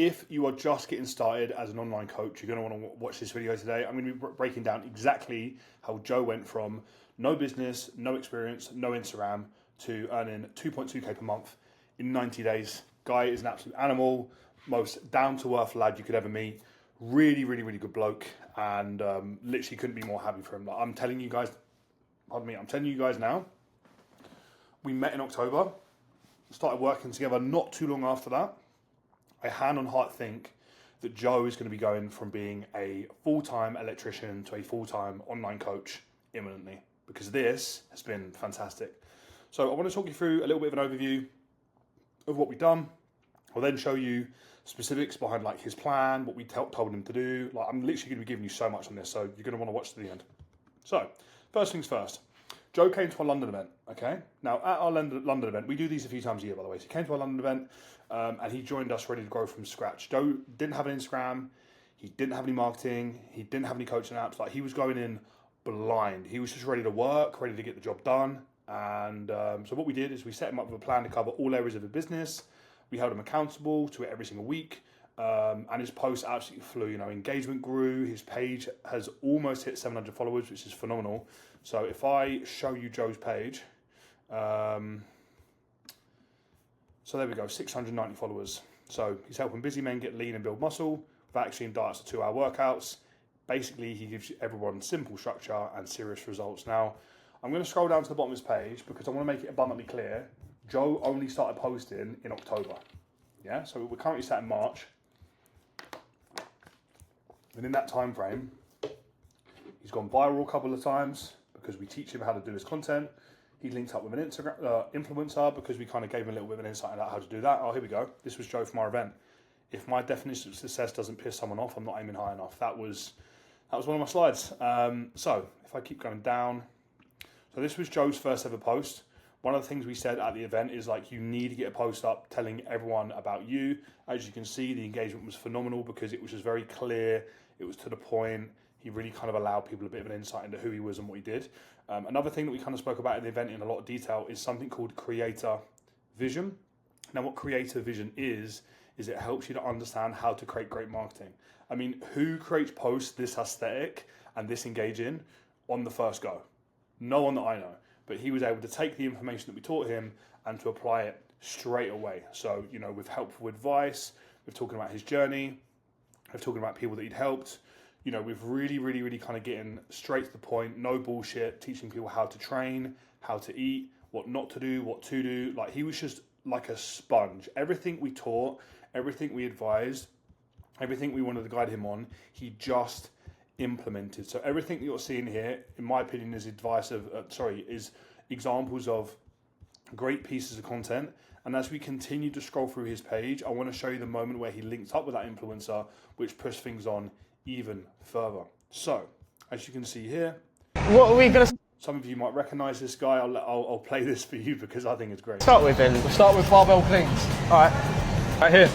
if you are just getting started as an online coach, you're going to want to watch this video today. I'm going to be breaking down exactly how Joe went from no business, no experience, no Instagram to earning 2.2K per month in 90 days. Guy is an absolute animal, most down-to-earth lad you could ever meet. Really, really, really good bloke, and literally couldn't be more happy for him. Like, I'm telling you guys now, we met in October, started working together not too long after that. I hand on heart think that Joe is going to be going from being a full-time electrician to a full-time online coach imminently, because this has been fantastic. So I want to talk you through a little bit of an overview of what we've done. I'll then show you specifics behind like his plan, what we told him to do. Like, I'm literally going to be giving you so much on this, so you're going to want to watch to the end. So first things first. Joe came to our London event, okay? Now, at our London event, we do these a few times a year, by the way. So he came to our London event, and he joined us ready to grow from scratch. Joe didn't have an Instagram. He didn't have any marketing. He didn't have any coaching apps. Like, he was going in blind. He was just ready to work, ready to get the job done. And so what we did is we set him up with a plan to cover all areas of the business. We held him accountable to it every single week. And his posts absolutely flew. You know, engagement grew. His page has almost hit 700 followers, which is phenomenal. So if I show you Joe's page, so there we go, 690 followers. So he's helping busy men get lean and build muscle without extreme diets or 2-hour workouts. Basically, he gives everyone simple structure and serious results. Now, I'm going to scroll down to the bottom of his page because I want to make it abundantly clear. Joe only started posting in October. Yeah, so we're currently sat in March. And in that time frame, he's gone viral a couple of times because we teach him how to do his content. He linked up with an Instagram influencer because we kind of gave him a little bit of an insight about how to do that. Oh, here we go. This was Joe from our event. If my definition of success doesn't piss someone off, I'm not aiming high enough. That was one of my slides. So if I keep going down. So this was Joe's first ever post. One of the things we said at the event is like, you need to get a post up telling everyone about you. As you can see, the engagement was phenomenal because it was just very clear. It was to the point. He really kind of allowed people a bit of an insight into who he was and what he did. Another thing that we kind of spoke about at the event in a lot of detail is something called creator vision. Now, what creator vision is it helps you to understand how to create great marketing. I mean, who creates posts this aesthetic and this engaging on the first go? No one that I know. But he was able to take the information that we taught him and to apply it straight away. So, you know, with helpful advice, we're talking about his journey, we're talking about people that he'd helped, you know, we've really, really, really kind of getting straight to the point, no bullshit, teaching people how to train, how to eat, what not to do, what to do. Like, he was just like a sponge. Everything we taught, everything we advised, everything we wanted to guide him on, he just implemented. So everything that you're seeing here, in my opinion, is is examples of great pieces of content. And as we continue to scroll through his page, I want to show you the moment where he linked up with that influencer, which pushed things on even further. So as you can see here, what are we going to some of you might recognize this guy. I'll play this for you because I think it's great. start with then? We'll start with barbell cleans. All right here.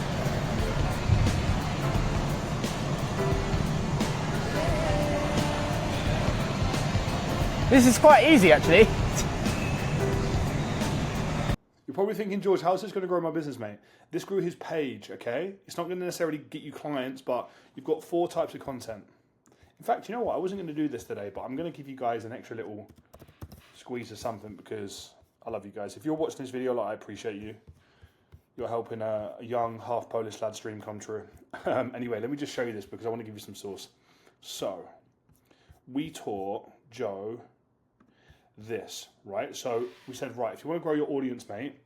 This is quite easy, actually. You're probably thinking, George, how's this going to grow my business, mate? This grew his page, okay? It's not going to necessarily get you clients, but you've got 4 types of content. In fact, you know what? I wasn't going to do this today, but I'm going to give you guys an extra little squeeze of something because I love you guys. If you're watching this video, like, I appreciate you. You're helping a young half Polish lad's dream come true. Anyway, let me just show you this because I want to give you some source. So, we taught Joe this, right? So we said, right, if you want to grow your audience, mate,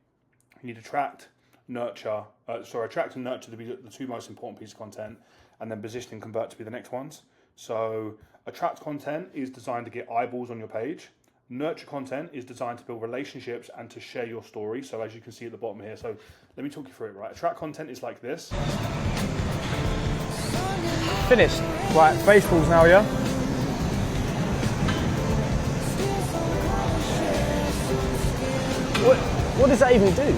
you need to attract and nurture the 2 most important pieces of content, and then position and convert to be the next ones. So attract content is designed to get eyeballs on your page. Nurture content is designed to build relationships and to share your story. So as you can see at the bottom here, so let me talk you through it, right? Attract content is like this. Finished. Right, face balls now, yeah? What does that even do?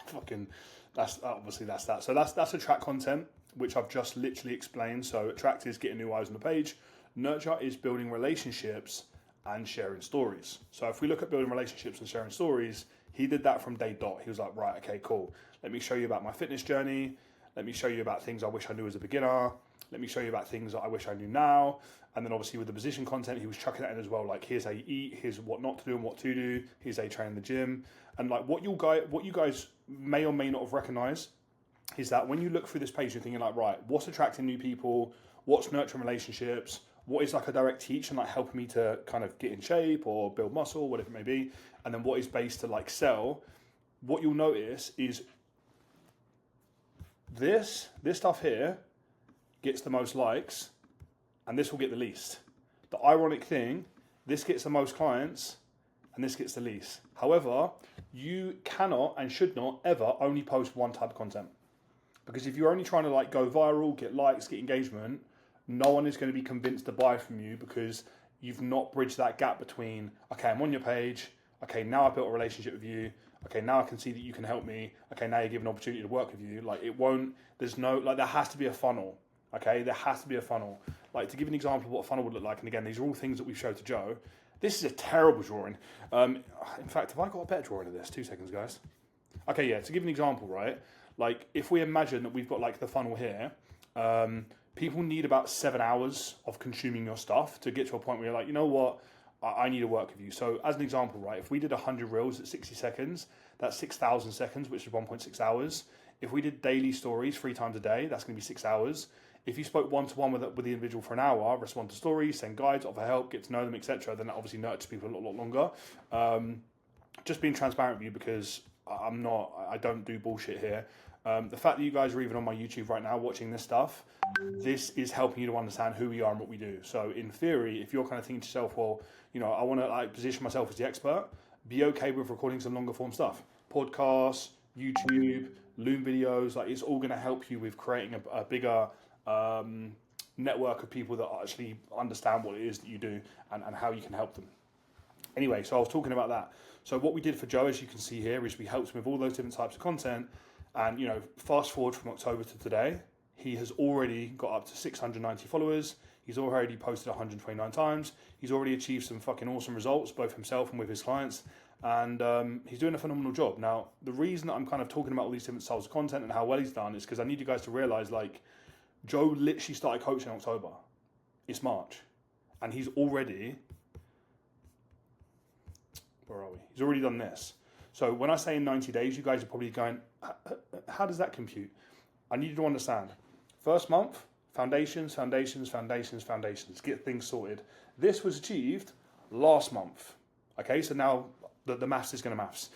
Fucking, that's that. So that's attract content, which I've just literally explained. So attract is getting new eyes on the page. Nurture is building relationships and sharing stories. So if we look at building relationships and sharing stories, he did that from day dot. He was like, right, okay, cool. Let me show you about my fitness journey. Let me show you about things I wish I knew as a beginner. Let me show you about things that I wish I knew now. And then obviously with the position content, he was chucking that in as well. Like, here's how you eat, here's what not to do and what to do, here's how you train in the gym. And like what you guys may or may not have recognized is that when you look through this page, you're thinking like, right, what's attracting new people? What's nurturing relationships? What is like a direct teach and like helping me to kind of get in shape or build muscle, whatever it may be. And then what is based to like sell. What you'll notice is this stuff here gets the most likes and this will get the least. The ironic thing, this gets the most clients and this gets the least. However, you cannot and should not ever only post one type of content. Because if you're only trying to like go viral, get likes, get engagement, no one is going to be convinced to buy from you because you've not bridged that gap between, okay, I'm on your page, okay, now I've built a relationship with you, okay, now I can see that you can help me, okay, now you give an opportunity to work with you. Like it won't, there's no, like there has to be a funnel, okay? There has to be a funnel. Like to give you an example of what a funnel would look like, and again, these are all things that we've showed to Joe. This is a terrible drawing. In fact, have I got a better drawing of this? 2 seconds, guys. Okay, yeah, to give an example, right? Like if we imagine that we've got like the funnel here, people need about 7 hours of consuming your stuff to get to a point where you're like, you know what, I need to work with you. So as an example, right, if we did 100 reels at 60 seconds, that's 6,000 seconds, which is 1.6 hours. If we did daily stories 3 times a day, that's going to be 6 hours. If you spoke one-to-one with the individual for an hour, respond to stories, send guides, offer help, get to know them, etc., then that obviously nurtures people a lot longer. Just being transparent with you because I don't do bullshit here. The fact that you guys are even on my YouTube right now watching this stuff, this is helping you to understand who we are and what we do. So in theory, if you're kind of thinking to yourself, well, you know, I want to like position myself as the expert, be okay with recording some longer form stuff. Podcasts, YouTube, Loom videos, like it's all going to help you with creating a bigger network of people that actually understand what it is that you do and how you can help them. Anyway, so I was talking about that. So what we did for Joe, as you can see here, is we helped him with all those different types of content. And, you know, fast forward from October to today, he has already got up to 690 followers. He's already posted 129 times. He's already achieved some fucking awesome results, both himself and with his clients. And he's doing a phenomenal job. Now, the reason that I'm kind of talking about all these different styles of content and how well he's done is because I need you guys to realize, like, Joe literally started coaching in October. It's March. And he's already... Where are we? He's already done this. So when I say in 90 days, you guys are probably going, how does that compute? I need you to understand. First month, foundations, get things sorted. This was achieved last month. Okay, so now the maths is going to maths.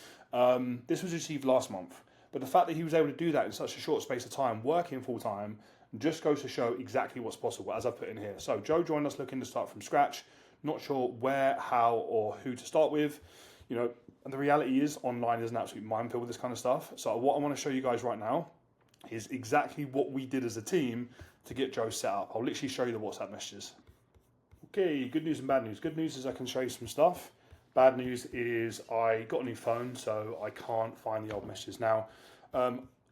This was achieved last month. But the fact that he was able to do that in such a short space of time, working full time, just goes to show exactly what's possible, as I've put in here. So Joe joined us looking to start from scratch, not sure where, how, or who to start with. You know, and the reality is online is an absolute minefield with this kind of stuff. So what I want to show you guys right now is exactly what we did as a team to get Joe set up. I'll literally show you the WhatsApp messages. Okay, good news and bad news. Good news is I can show you some stuff. Bad news is I got a new phone, so I can't find the old messages. Now,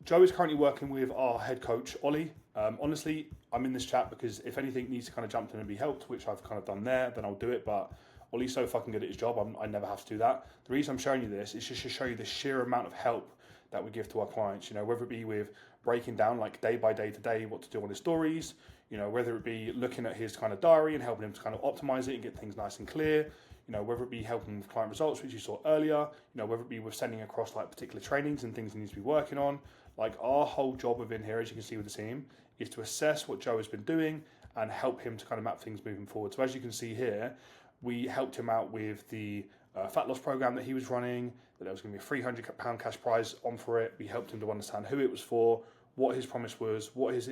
Joe is currently working with our head coach, Ollie. Honestly, I'm in this chat because if anything needs to kind of jump in and be helped, which I've kind of done there, then I'll do it. But Ollie's so fucking good at his job, I never have to do that. The reason I'm showing you this is just to show you the sheer amount of help that we give to our clients. You know, whether it be with breaking down like day by day to day what to do on his stories, you know, whether it be looking at his kind of diary and helping him to kind of optimize it and get things nice and clear, you know, whether it be helping with client results, which you saw earlier, you know, whether it be with sending across like particular trainings and things he needs to be working on. Like our whole job within here, as you can see with the team, is to assess what Joe has been doing and help him to kind of map things moving forward. So as you can see here, we helped him out with the fat loss program that he was running, that there was going to be a £300 cash prize on for it. We helped him to understand who it was for, what his promise was, what is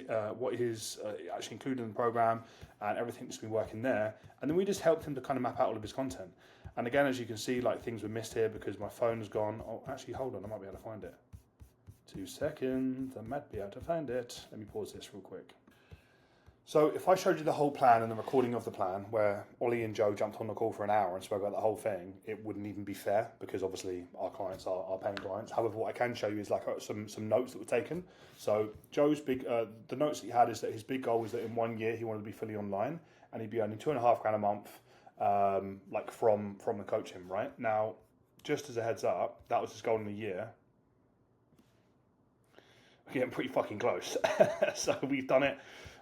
actually included in the program, and everything that's been working there. And then we just helped him to kind of map out all of his content. And again, as you can see, like things were missed here because my phone has gone. Oh, actually, hold on, I might be able to find it. 2 seconds, I might be able to find it. Let me pause this real quick. So if I showed you the whole plan and the recording of the plan, where Ollie and Joe jumped on the call for an hour and spoke about the whole thing, it wouldn't even be fair because obviously our clients are paying clients. However, what I can show you is like some notes that were taken. So Joe's the notes that he had is that his big goal was that in 1 year he wanted to be fully online and he'd be earning £2.5 a month, like from the coaching. Right now, just as a heads up, that was his goal in a year. we're getting pretty fucking close. So we've done it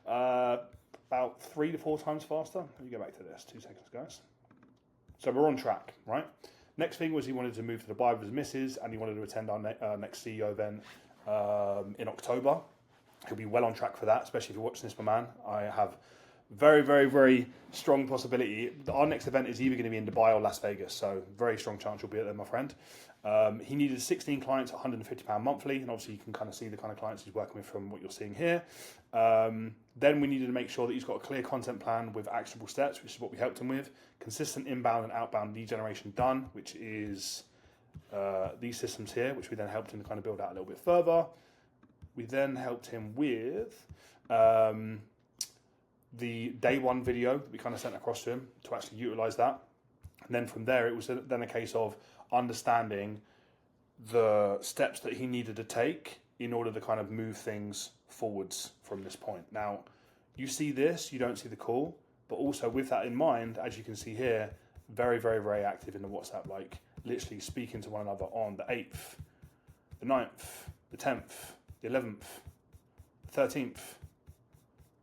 about 3 to 4 times faster. Let me go back to this. 2 seconds, guys. So we're on track, right? Next thing was he wanted to move to Dubai with his missus, and he wanted to attend our next CEO event in October. He'll be well on track for that, especially if you're watching this, my man. I have very, very, very strong possibility. Our next event is either going to be in Dubai or Las Vegas, so very strong chance you'll be there, my friend. He needed 16 clients at £150 monthly, and obviously you can kind of see the kind of clients he's working with from what you're seeing here. Then we needed to make sure that he's got a clear content plan with actionable steps, which is what we helped him with. Consistent inbound and outbound lead generation done, which is these systems here, which we then helped him to kind of build out a little bit further. We then helped him with the day one video that we kind of sent across to him to actually utilize that. And then from there, it was then a case of understanding the steps that he needed to take in order to kind of move things forwards from this point. Now, you see this, you don't see the call, but also with that in mind, as you can see here, very, very, very active in the WhatsApp, like literally speaking to one another on the 8th, the 9th, the 10th, the 11th, the 13th,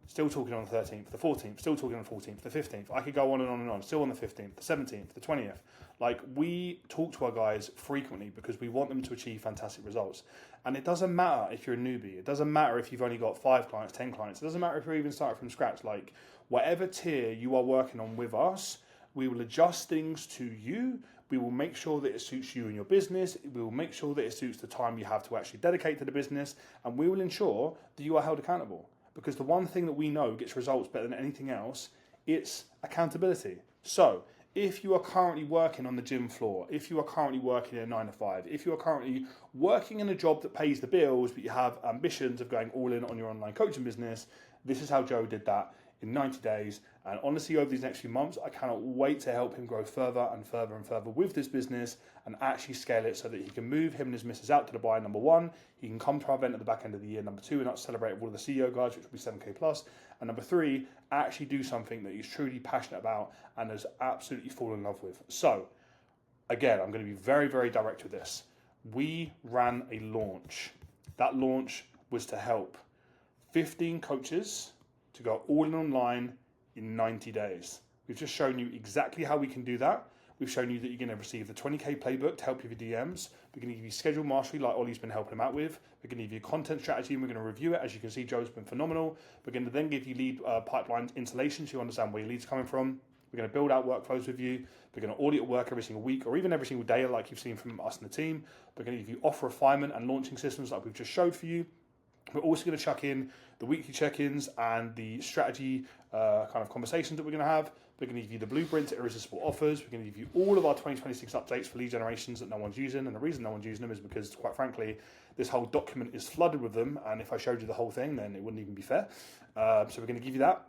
still talking on the 13th, the 14th, still talking on the 14th, the 15th. I could go on and on and on, still on the 15th, the 17th, the 20th. Like, we talk to our guys frequently because we want them to achieve fantastic results. And it doesn't matter if you're a newbie. It doesn't matter if you've only got 5 clients, 10 clients. It doesn't matter if you're even starting from scratch. Like, whatever tier you are working on with us, we will adjust things to you. We will make sure that it suits you and your business. We will make sure that it suits the time you have to actually dedicate to the business. And we will ensure that you are held accountable. Because the one thing that we know gets results better than anything else, it's accountability. So, if you are currently working on the gym floor, if you are currently working in a 9 to 5, if you are currently working in a job that pays the bills, but you have ambitions of going all in on your online coaching business, this is how Joe did that in 90 days. And honestly, over these next few months, I cannot wait to help him grow further and further and further with this business and actually scale it so that he can move him and his missus out to Dubai, number 1. He can come to our event at the back end of the year, number 2, and not celebrate with all of the CEO guys, which will be 7K plus. And number 3, actually do something that he's truly passionate about and has absolutely fallen in love with. So, again, I'm going to be very, very direct with this. We ran a launch. That launch was to help 15 coaches to go all in online in 90 days. We've just shown you exactly how we can do that. We've shown you that you're going to receive the 20K playbook to help you with DMs. We're going to give you schedule mastery like Ollie's been helping him out with. We're going to give you content strategy and we're going to review it. As you can see, Joe's been phenomenal. We're going to then give you lead pipeline installation so you understand where your leads are coming from. We're going to build out workflows with you. We're going to audit your work every single week or even every single day like you've seen from us and the team. We're going to give you offer refinement and launching systems like we've just showed for you. We're also going to chuck in the weekly check-ins and the strategy kind of conversations that we're going to have. We're going to give you the blueprint to irresistible offers. We're going to give you all of our 2026 updates for lead generations that no one's using. And the reason no one's using them is because, quite frankly, this whole document is flooded with them. And if I showed you the whole thing, then it wouldn't even be fair. So we're going to give you that.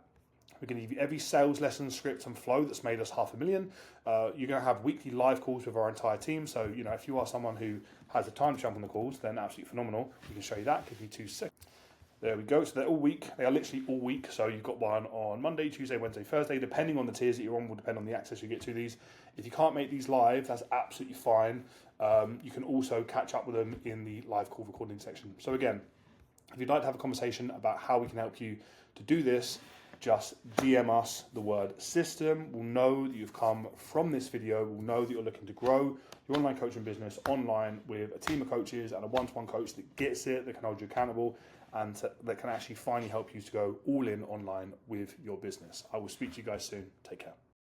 We're going to give you every sales lesson, script, and flow that's made us $500,000. You're going to have weekly live calls with our entire team. So, you know, if you are someone who has the time to jump on the calls, then absolutely phenomenal. We can show you that. Give you 2 seconds. There we go. So they're all week. They are literally all week. So you've got one on Monday, Tuesday, Wednesday, Thursday. Depending on the tiers that you're on will depend on the access you get to these. If you can't make these live, that's absolutely fine. You can also catch up with them in the live call recording section. So again, if you'd like to have a conversation about how we can help you to do this, just DM us the word system. We'll know that you've come from this video. We'll know that you're looking to grow your online coaching business online with a team of coaches and a one-to-one coach that gets it, that can hold you accountable, and that can actually finally help you to go all in online with your business. I will speak to you guys soon. Take care.